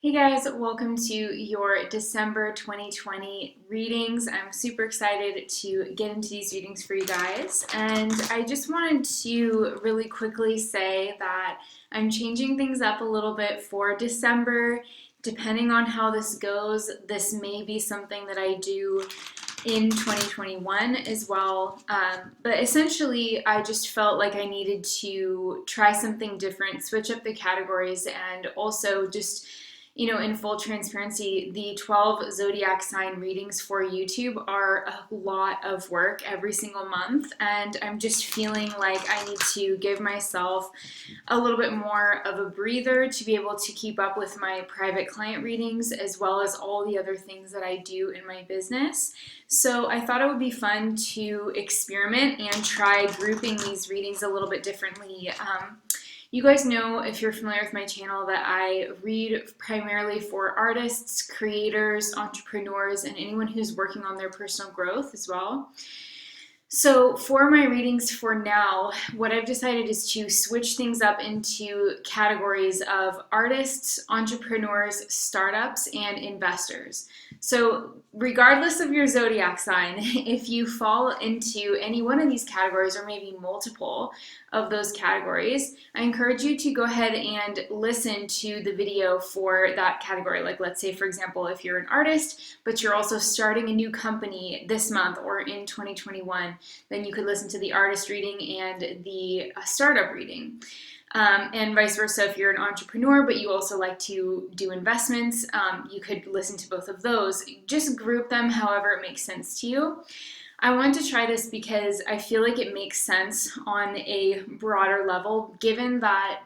Hey guys, welcome to your December 2020 readings. I'm super excited to get into these readings for you guys. And I just wanted to really quickly say that I'm changing things up a little bit for December. Depending on how this goes, this may be something that I do in 2021 as well. But essentially, I just felt like I needed to try something different, switch up the categories, and also just in full transparency, the 12 zodiac sign readings for YouTube are a lot of work every single month, and I'm just feeling like I need to give myself a little bit more of a breather to be able to keep up with my private client readings as well as all the other things that I do in my business. So I thought it would be fun to experiment and try grouping these readings a little bit differently. You guys know, if you're familiar with my channel, that I read primarily for artists, creators, entrepreneurs, and anyone who's working on their personal growth as well. So for my readings for now, what I've decided is to switch things up into categories of artists, entrepreneurs, startups, and investors. So regardless of your zodiac sign, if you fall into any one of these categories or maybe multiple of those categories, I encourage you to go ahead and listen to the video for that category. Like, let's say, for example, if you're an artist, but you're also starting a new company this month or in 2021, then you could listen to the artist reading and the startup reading. And vice versa, if you're an entrepreneur but you also like to do investments, you could listen to both of those. Just group them however it makes sense to you. I wanted to try this because I feel like it makes sense on a broader level, given that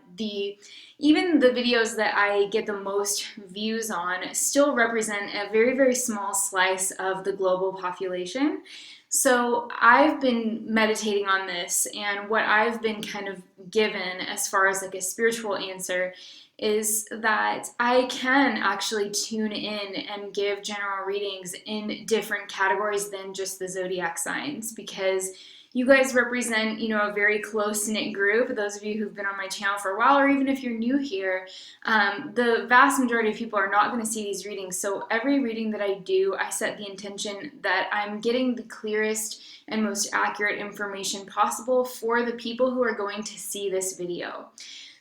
even the videos that I get the most views on still represent a very, very small slice of the global population. So I've been meditating on this, and what I've been kind of given as far as like a spiritual answer is that I can actually tune in and give general readings in different categories than just the zodiac signs, because you guys represent, a very close-knit group. Those of you who've been on my channel for a while, or even if you're new here, the vast majority of people are not going to see these readings. So every reading that I do, I set the intention that I'm getting the clearest and most accurate information possible for the people who are going to see this video.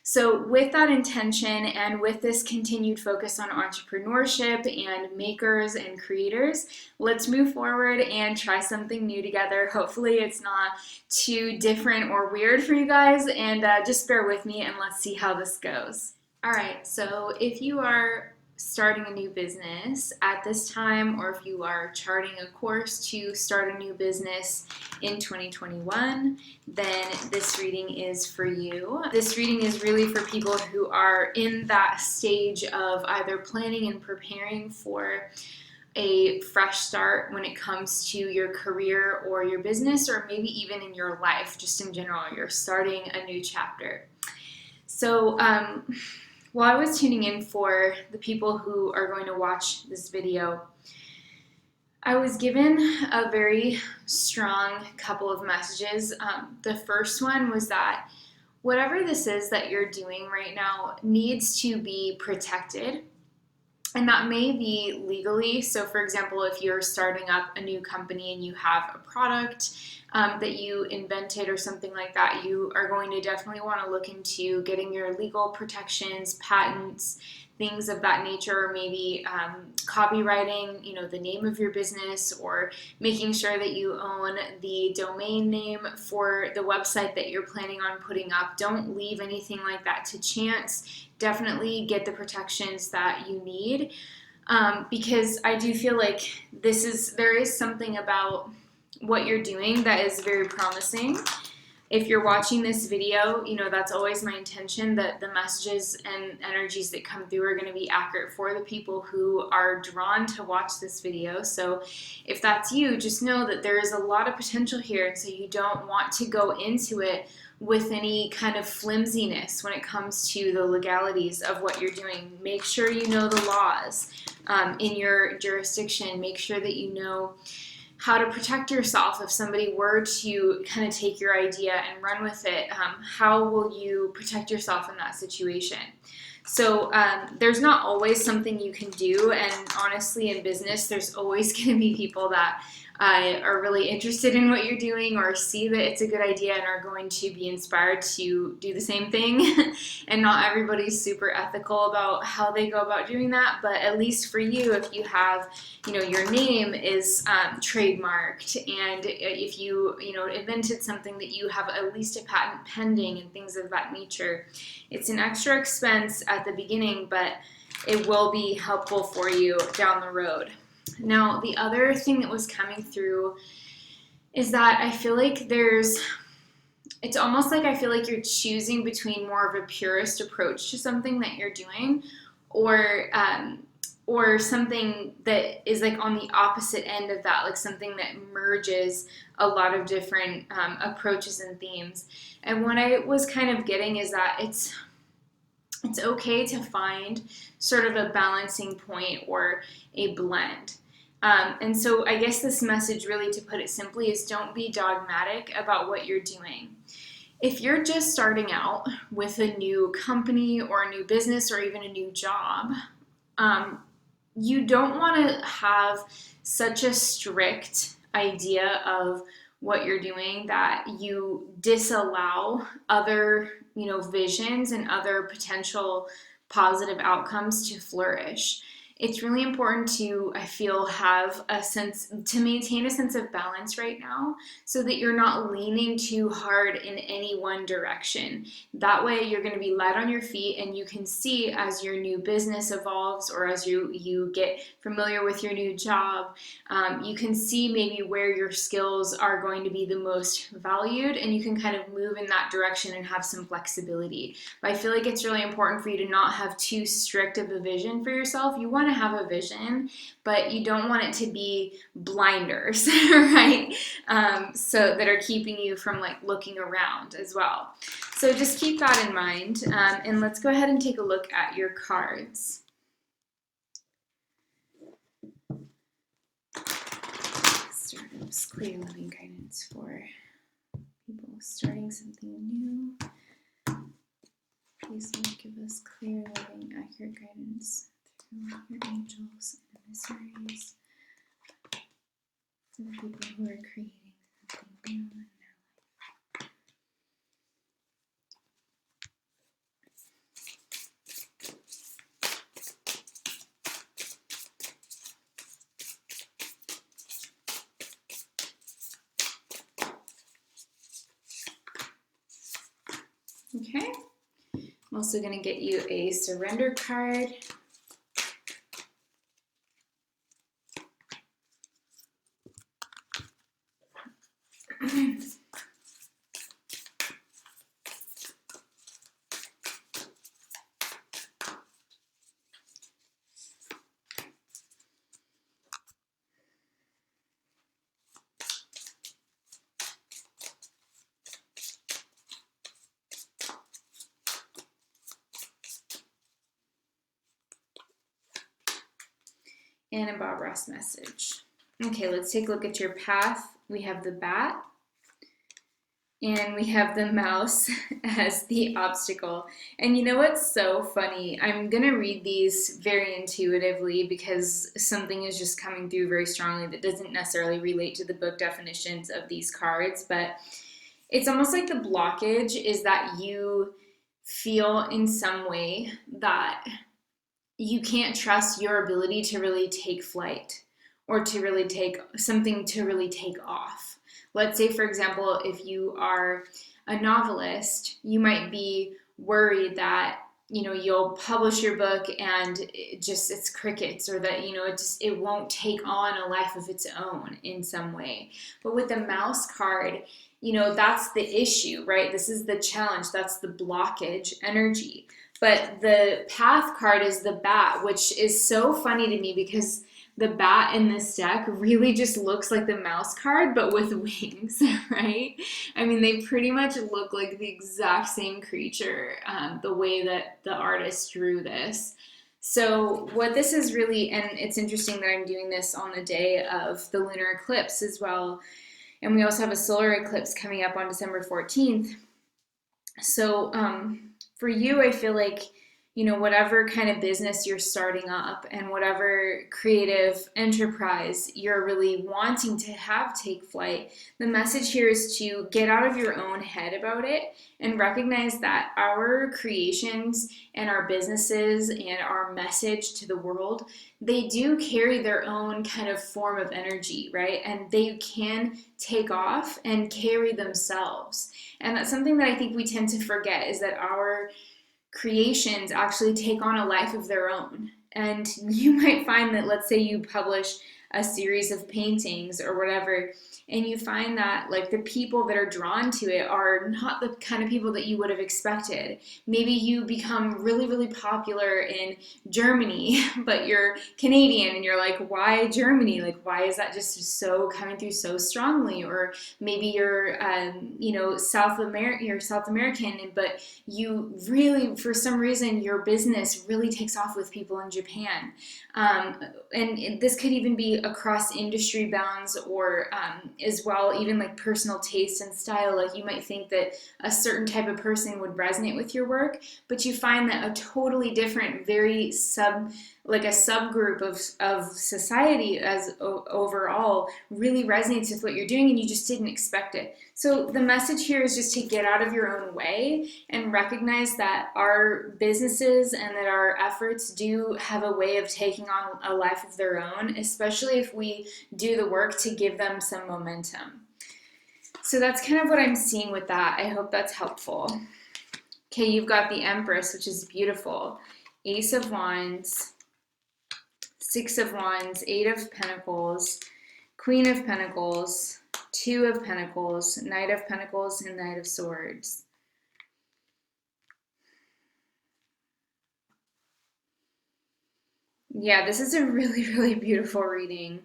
So with that intention and with this continued focus on entrepreneurship and makers and creators, let's move forward and try something new together. Hopefully it's not too different or weird for you guys, and just bear with me and let's see how this goes. All right, so if you are starting a new business at this time, or if you are charting a course to start a new business in 2021, then this reading is for you. This reading is really for people who are in that stage of either planning and preparing for a fresh start when it comes to your career or your business, or maybe even in your life, just in general, you're starting a new chapter. So, while I was tuning in for the people who are going to watch this video, I was given a very strong couple of messages. The first one was that whatever this is that you're doing right now needs to be protected. And that may be legally. So for example, if you're starting up a new company and you have a product that you invented or something like that, you are going to definitely want to look into getting your legal protections, patents, things of that nature, or maybe copywriting, the name of your business, or making sure that you own the domain name for the website that you're planning on putting up. Don't leave anything like that to chance. Definitely get the protections that you need, because I do feel like there is something about what you're doing that is very promising. If you're watching this video, that's always my intention, that the messages and energies that come through are going to be accurate for the people who are drawn to watch this video. So if that's you, just know that there is a lot of potential here, and so you don't want to go into it with any kind of flimsiness when it comes to the legalities of what you're doing. Make sure you know the laws in your jurisdiction. Make sure that you know how to protect yourself if somebody were to kind of take your idea and run with it. How will you protect yourself in that situation? So there's not always something you can do, and honestly in business there's always going to be people that are really interested in what you're doing or see that it's a good idea and are going to be inspired to do the same thing. And not everybody's super ethical about how they go about doing that, but at least for you, if you have, your name is trademarked, and if you, invented something that you have at least a patent pending and things of that nature, it's an extra expense at the beginning, but it will be helpful for you down the road. Now, the other thing that was coming through is that I feel like it's almost like I feel like you're choosing between more of a purist approach to something that you're doing, or something that is like on the opposite end of that, like something that merges a lot of different approaches and themes. And what I was kind of getting is that it's okay to find sort of a balancing point or a blend. And so I guess this message, really, to put it simply, is don't be dogmatic about what you're doing. If you're just starting out with a new company or a new business or even a new job, you don't want to have such a strict idea of what you're doing that you disallow other, visions and other potential positive outcomes to flourish. It's really important to, I feel, maintain a sense of balance right now so that you're not leaning too hard in any one direction. That way you're going to be light on your feet, and you can see as your new business evolves or as you get familiar with your new job, you can see maybe where your skills are going to be the most valued, and you can kind of move in that direction and have some flexibility. But I feel like it's really important for you to not have too strict of a vision for yourself. You want to have a vision, but you don't want it to be blinders, right? So that are keeping you from like looking around as well. So just keep that in mind, and let's go ahead and take a look at your cards. Startups, clear loving guidance for people starting something new. Please, Lord, give us clear, loving, accurate guidance through your angels and emissaries for the people who are creating something new in their life. Okay, I'm also going to get you a surrender card. And a Bob Ross message. Okay, let's take a look at your path. We have the bat, and we have the mouse as the obstacle. And you know what's so funny? I'm going to read these very intuitively because something is just coming through very strongly that doesn't necessarily relate to the book definitions of these cards, but it's almost like the blockage is that you feel in some way that you can't trust your ability to really take flight or to really take something to really take off. Let's say, for example, if you are a novelist, you might be worried that, you'll publish your book and it's crickets, or that, it won't take on a life of its own in some way. But with the mouse card, that's the issue, right? This is the challenge. That's the blockage energy. But the path card is the bat, which is so funny to me because the bat in this deck really just looks like the mouse card, but with wings, right? I mean, they pretty much look like the exact same creature, the way that the artist drew this. So what this is really, and it's interesting that I'm doing this on the day of the lunar eclipse as well, and we also have a solar eclipse coming up on December 14th. So for you, I feel like whatever kind of business you're starting up and whatever creative enterprise you're really wanting to have take flight, the message here is to get out of your own head about it and recognize that our creations and our businesses and our message to the world, they do carry their own kind of form of energy, right? And they can take off and carry themselves. And that's something that I think we tend to forget, is that our creations actually take on a life of their own. And you might find that, let's say you publish a series of paintings or whatever, and you find that like the people that are drawn to it are not the kind of people that you would have expected. Maybe you become really, really popular in Germany, but you're Canadian and you're like, why Germany? Like, why is that just so coming through so strongly? Or maybe you're, you're South American, but you really, for some reason, your business really takes off with people in Japan. And this could even be across industry bounds, or as well, even like personal taste and style. Like you might think that a certain type of person would resonate with your work, but you find that a totally different, very a subgroup of society as overall really resonates with what you're doing, and you just didn't expect it. So the message here is just to get out of your own way and recognize that our businesses and that our efforts do have a way of taking on a life of their own, especially if we do the work to give them some momentum. So that's kind of what I'm seeing with that. I hope that's helpful. Okay, you've got the Empress, which is beautiful. Ace of Wands, Six of Wands, Eight of Pentacles, Queen of Pentacles, Two of Pentacles, Knight of Pentacles, and Knight of Swords. Yeah, this is a really, really beautiful reading.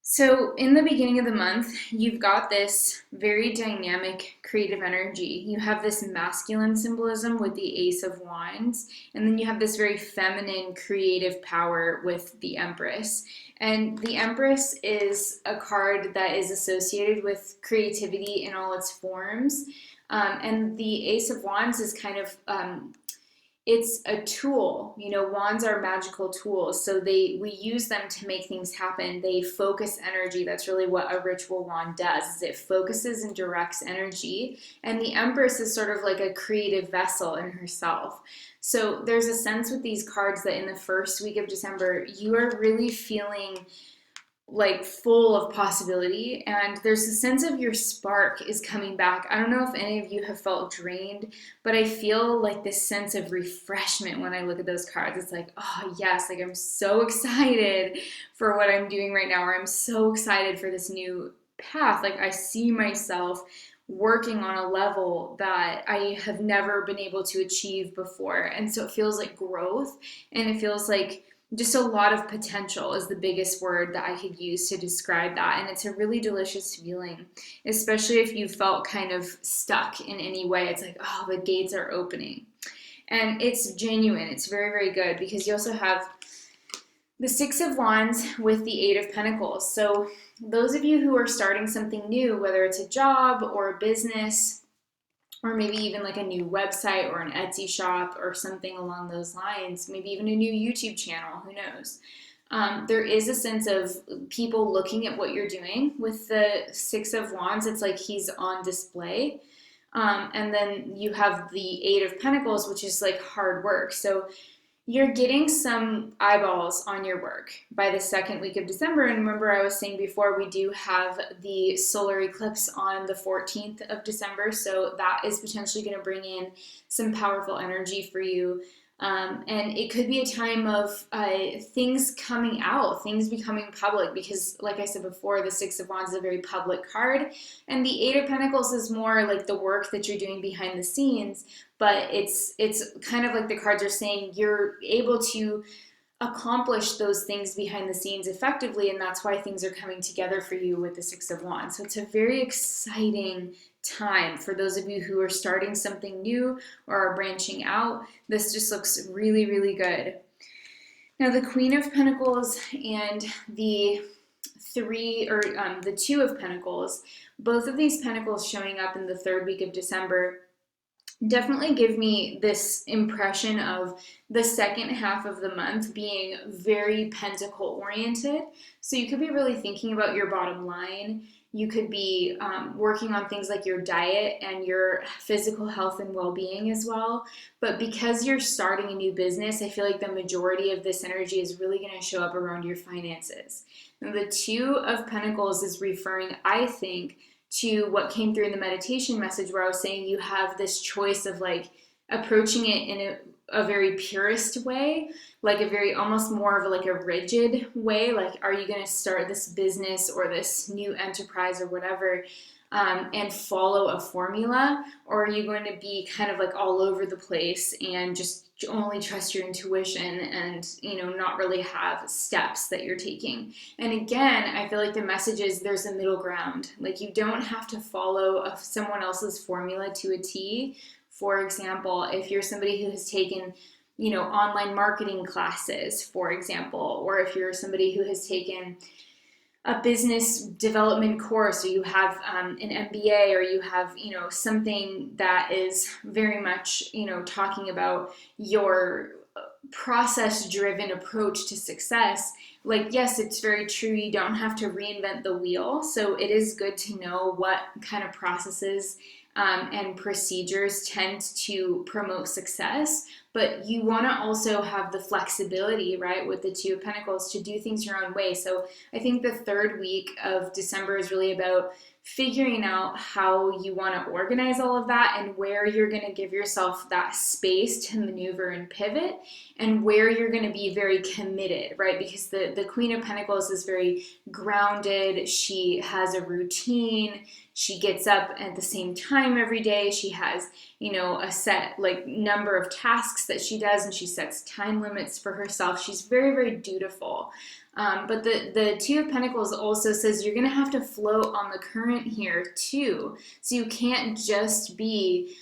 So in the beginning of the month, you've got this very dynamic creative energy. You have this masculine symbolism with the Ace of Wands, and then you have this very feminine creative power with the Empress. And the Empress is a card that is associated with creativity in all its forms. And the Ace of Wands is kind of it's a tool. Wands are magical tools, so we use them to make things happen. They focus energy. That's really what a ritual wand does, is it focuses and directs energy. And the Empress is sort of like a creative vessel in herself. So there's a sense with these cards that in the first week of December, you are really feeling like full of possibility, and there's a sense of your spark is coming back. I don't know if any of you have felt drained, but I feel like this sense of refreshment when I look at those cards. It's like, oh yes, like I'm so excited for what I'm doing right now, or I'm so excited for this new path. Like I see myself working on a level that I have never been able to achieve before. And so it feels like growth, and it feels like just a lot of potential is the biggest word that I could use to describe that. And it's a really delicious feeling, especially if you felt kind of stuck in any way. It's like, oh, the gates are opening. And it's genuine. It's very, very good, because you also have the Six of Wands with the Eight of Pentacles. So those of you who are starting something new, whether it's a job or a business, or maybe even like a new website or an Etsy shop or something along those lines, maybe even a new YouTube channel, who knows? There is a sense of people looking at what you're doing. With the Six of Wands, it's like he's on display. And then you have the Eight of Pentacles, which is like hard work. So you're getting some eyeballs on your work by the second week of December. And remember, I was saying before, we do have the solar eclipse on the 14th of December. So that is potentially going to bring in some powerful energy for you. And it could be a time of things coming out, things becoming public, because like I said before, the Six of Wands is a very public card, and the Eight of Pentacles is more like the work that you're doing behind the scenes, but it's kind of like the cards are saying you're able to accomplish those things behind the scenes effectively, and that's why things are coming together for you with the Six of Wands. So it's a very exciting time for those of you who are starting something new or are branching out. This just looks really, really good. Now the Queen of Pentacles and the Two of Pentacles, both of these pentacles showing up in the third week of December, definitely give me this impression of the second half of the month being very pentacle oriented. So you could be really thinking about your bottom line. You could be working on things like your diet and your physical health and well-being as well. But because you're starting a new business, I feel like the majority of this energy is really going to show up around your finances. Now, the Two of Pentacles is referring, I think, to what came through in the meditation message, where I was saying you have this choice of like approaching it in a very purist way, like a very almost more of like a rigid way. Like, are you going to start this business or this new enterprise or whatever and follow a formula, or are you going to be kind of like all over the place and just only trust your intuition and not really have steps that you're taking? And again, I feel like the message is there's a middle ground. Like, you don't have to follow someone else's formula to a T. For example, if you're somebody who has taken online marketing classes, for example, or if you're somebody who has taken a business development course, or you have an MBA, or you have something that is very much talking about your process driven approach to success. Like, yes, it's very true, you don't have to reinvent the wheel, so it is good to know what kind of processes and procedures tend to promote success. But you want to also have the flexibility, right, with the Two of Pentacles, to do things your own way. So I think the third week of December is really about figuring out how you want to organize all of that, and where you're going to give yourself that space to maneuver and pivot, and where you're going to be very committed, right? Because the Queen of Pentacles is very grounded. She has a routine. She gets up at the same time every day. She has, a set like number of tasks that she does, and she sets time limits for herself. She's very, very dutiful. But the Two of Pentacles also says you're going to have to float on the current here too. So you can't just be,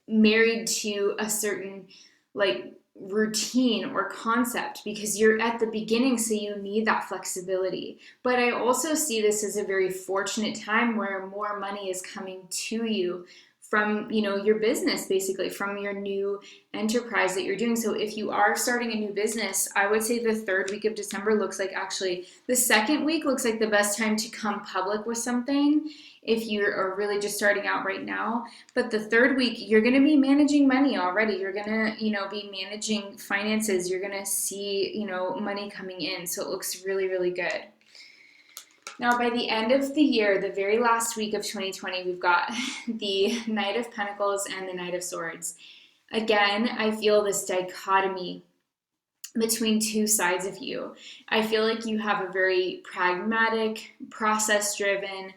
married to a certain like routine or concept, because you're at the beginning, so you need that flexibility. But I also see this as a very fortunate time where more money is coming to you from your business, basically from your new enterprise that you're doing. So if you are starting a new business, I would say the third week of December looks like, actually the second week looks like the best time to come public with something if you are really just starting out right now. But the third week, you're going to be managing money already. You're going to be managing finances. You're going to see money coming in. So it looks really, really good. Now, by the end of the year, the very last week of 2020, we've got the Knight of Pentacles and the Knight of Swords. Again, I feel this dichotomy between two sides of you. I feel like you have a very pragmatic, process-driven,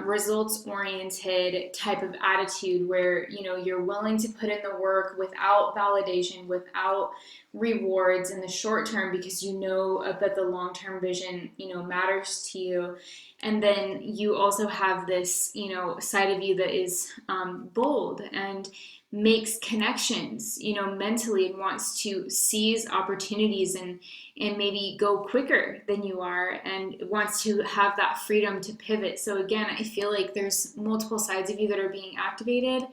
results-oriented type of attitude, where you're willing to put in the work without validation, without rewards in the short term, because that the long-term vision matters to you. And then you also have this side of you that is bold and makes connections mentally, and wants to seize opportunities and maybe go quicker than you are, and wants to have that freedom to pivot. So again, I feel like there's multiple sides of you that are being activated.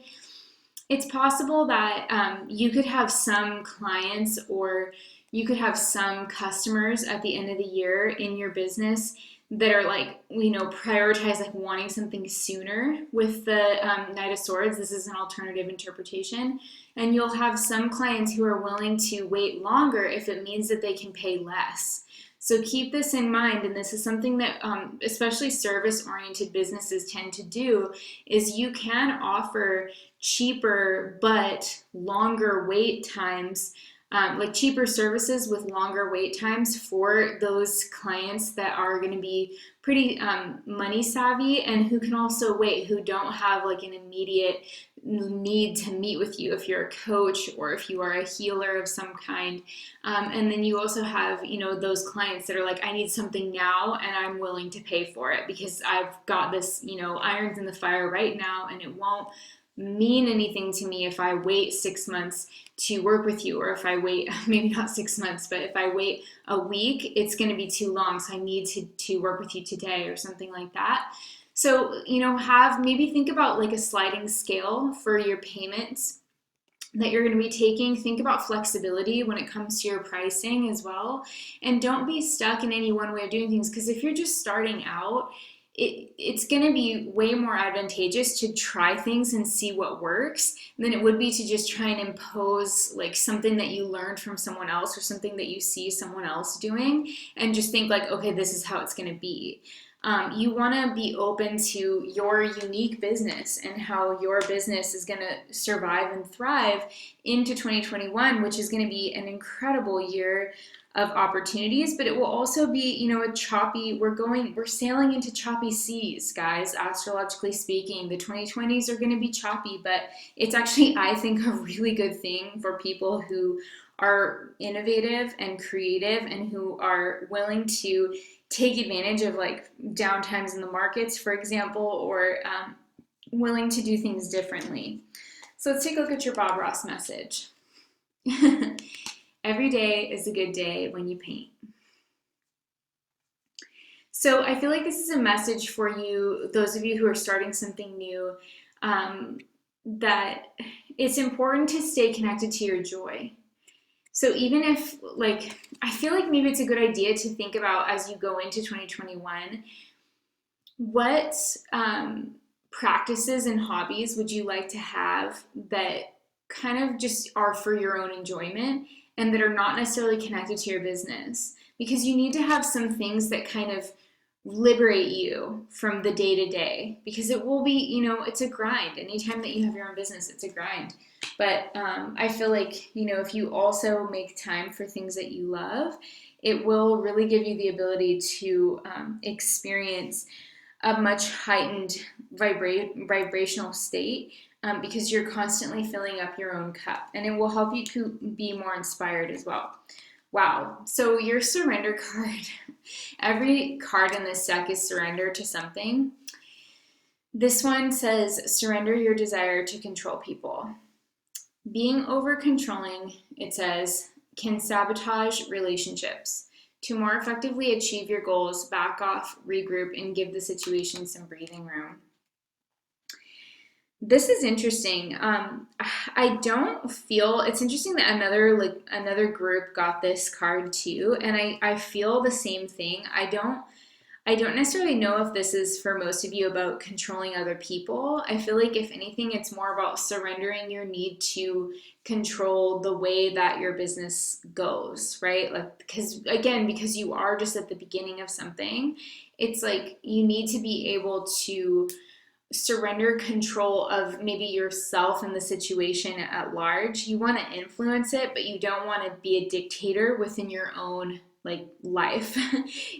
It's possible that you could have some clients, or you could have some customers at the end of the year in your business that are like, prioritize like wanting something sooner with the Knight of Swords. This is an alternative interpretation. And you'll have some clients who are willing to wait longer if it means that they can pay less. So keep this in mind, and this is something that especially service-oriented businesses tend to do, is you can offer cheaper but longer wait times, like cheaper services with longer wait times for those clients that are going to be pretty money savvy, and who can also wait, who don't have like an immediate need to meet with you if you're a coach or if you are a healer of some kind. And then you also have, those clients that are like, I need something now and I'm willing to pay for it because I've got this, irons in the fire right now, and it won't mean anything to me if I wait 6 months to work with you, or if I wait, maybe not 6 months, but if I wait a week, it's going to be too long. So I need to work with you today, or something like that. So, maybe think about like a sliding scale for your payments that you're going to be taking. Think about flexibility when it comes to your pricing as well. And don't be stuck in any one way of doing things, because if you're just starting out, it's going to be way more advantageous to try things and see what works than it would be to just try and impose like something that you learned from someone else or something that you see someone else doing and just think like, okay, this is how it's going to be. You want to be open to your unique business and how your business is going to survive and thrive into 2021, which is going to be an incredible year of opportunities, but it will also be, a choppy, we're sailing into choppy seas, guys, astrologically speaking. The 2020s are going to be choppy, but it's actually, I think, a really good thing for people who are innovative and creative and who are willing to take advantage of like downtimes in the markets, for example, or willing to do things differently. So let's take a look at your Bob Ross message. Every day is a good day when you paint. So I feel like this is a message for you, those of you who are starting something new, that it's important to stay connected to your joy. So even if, like, I feel like maybe it's a good idea to think about as you go into 2021, what practices and hobbies would you like to have that kind of just are for your own enjoyment and that are not necessarily connected to your business? Because you need to have some things that kind of liberate you from the day-to-day, because it will be, it's a grind. Anytime that you have your own business, it's a grind. But I feel like, if you also make time for things that you love, it will really give you the ability to experience a much heightened vibrational state, because you're constantly filling up your own cup, and it will help you to be more inspired as well. Wow. So your surrender card, every card in this deck is surrender to something. This one says surrender your desire to control people. Being over controlling, it says, can sabotage relationships. To more effectively achieve your goals, back off, regroup, and give the situation some breathing room. This is interesting. I don't feel, it's interesting that another group got this card too, and I feel the same thing. I don't necessarily know if this is for most of you about controlling other people. I feel like if anything, it's more about surrendering your need to control the way that your business goes, right? Like, because you are just at the beginning of something, it's like you need to be able to surrender control of maybe yourself and the situation at large. You want to influence it, but you don't want to be a dictator within your own life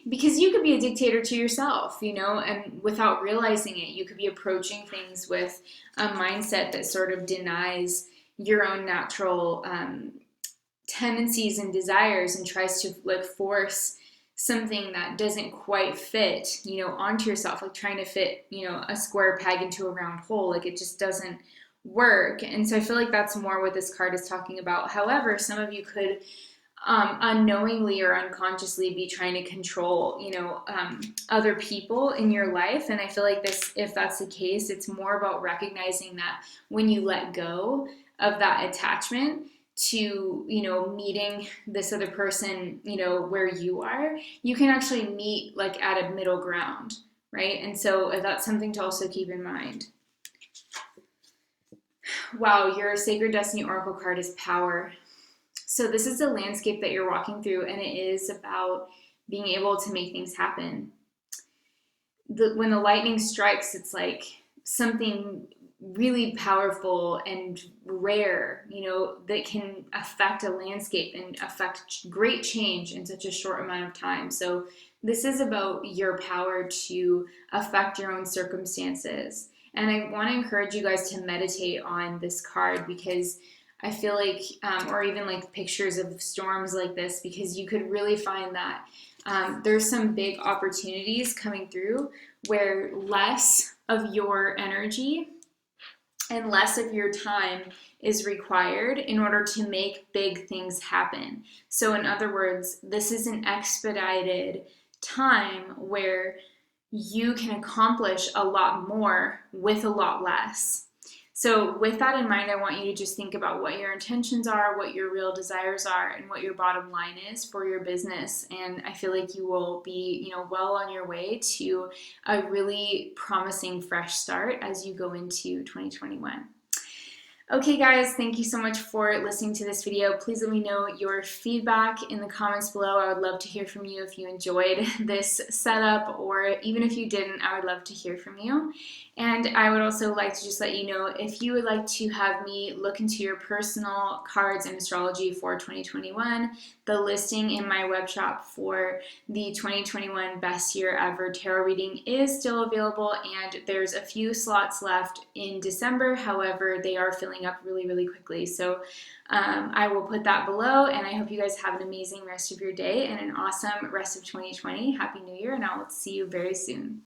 because you could be a dictator to yourself, and without realizing it, you could be approaching things with a mindset that sort of denies your own natural tendencies and desires and tries to force something that doesn't quite fit, onto yourself, like trying to fit, a square peg into a round hole. It just doesn't work. And so I feel like that's more what this card is talking about. However, some of you could unknowingly or unconsciously be trying to control, other people in your life. And I feel like if that's the case, it's more about recognizing that when you let go of that attachment to, meeting this other person, where you are, you can actually meet at a middle ground, right? And so that's something to also keep in mind. Wow, your Sacred Destiny Oracle card is Power. So this is the landscape that you're walking through, and it is about being able to make things happen. When the lightning strikes, it's like something really powerful and rare, that can affect a landscape and affect great change in such a short amount of time. So this is about your power to affect your own circumstances. And I want to encourage you guys to meditate on this card, because I feel like, or even pictures of storms like this, because you could really find that there's some big opportunities coming through where less of your energy and less of your time is required in order to make big things happen. So in other words, this is an expedited time where you can accomplish a lot more with a lot less. So with that in mind, I want you to just think about what your intentions are, what your real desires are, and what your bottom line is for your business. And I feel like you will be, well on your way to a really promising fresh start as you go into 2021. Okay guys, thank you so much for listening to this video. Please let me know your feedback in the comments below. I would love to hear from you if you enjoyed this setup, or even if you didn't, I would love to hear from you. And I would also like to just let you know, if you would like to have me look into your personal cards and astrology for 2021, the listing in my web shop for the 2021 Best Year Ever Tarot reading is still available, and there's a few slots left in December. However, they are filling up really, really quickly. So I will put that below, and I hope you guys have an amazing rest of your day and an awesome rest of 2020. Happy New Year, and I'll see you very soon.